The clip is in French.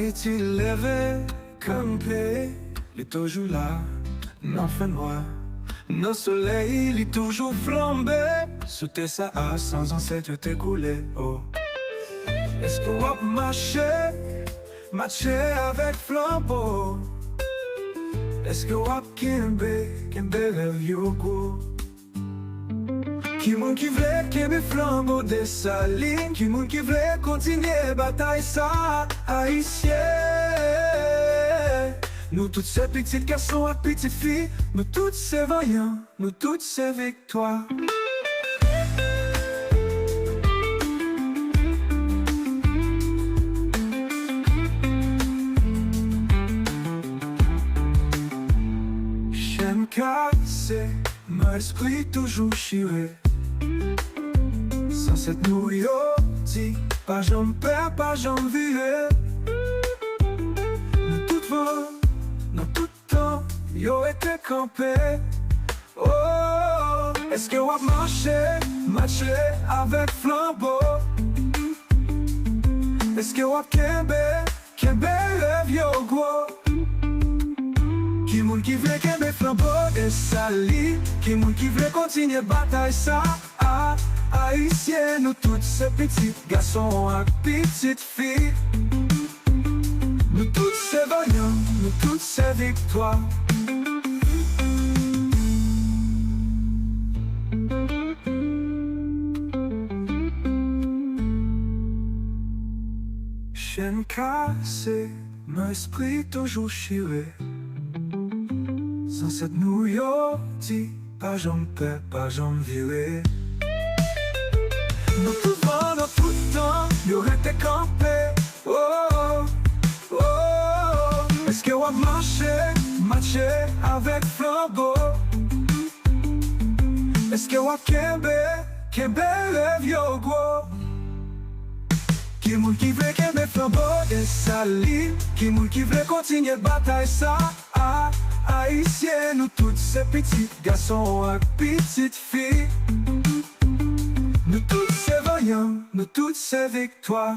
Haïti levé, campé, il est toujours là, non fait noir. Nos soleils, il est toujours flambé, sous tes Sahara sans ancêtre t'écouler, oh. Est-ce que wap marcher avec flambeau? Est-ce que wap kembe rêve yo go? Qui moun qui vle kembe flambeau de sa ligne? Qui moun qui vle continuer bataille ça haïtien? Nous toutes ces petites garçons et petites filles, nous toutes ces vaillants, nous toutes ces victoires. J'aime casser, mon esprit toujours chiré. Sans cette nouille, dit, pas j'en perds, pas j'en virer. Nous toutes vont, dans tout temps, yo été campé. Oh, est-ce que wap marcher avec flambeau? Est-ce que wap kembe rêve yo gros? Qui moun qui vle kembe flambeau de sali? Qui moun qui vle continuer bataille ça haïtien? Nous toutes ces petits garçons et petites filles, nous toutes ces vaillants, nous toutes ces victoires. Chaîne cassée, mon esprit toujours chiré. Sans cette nouille, dit, pas j'en perds, pas j'en virer. Nous tout vent, dans tout temps, y'aurait été campé. Oh, oh, oh. Est-ce que wap marcher avec flambeau? Est-ce que wap kembe rêve yo gros? Qui moun qui vle kembe flambeau de sali? Qui moun qui vle continuer bataille ça haïtien? Nous toutes ces petits garçons et petites filles, nous toutes ces vaillants, nous toutes ces victoires.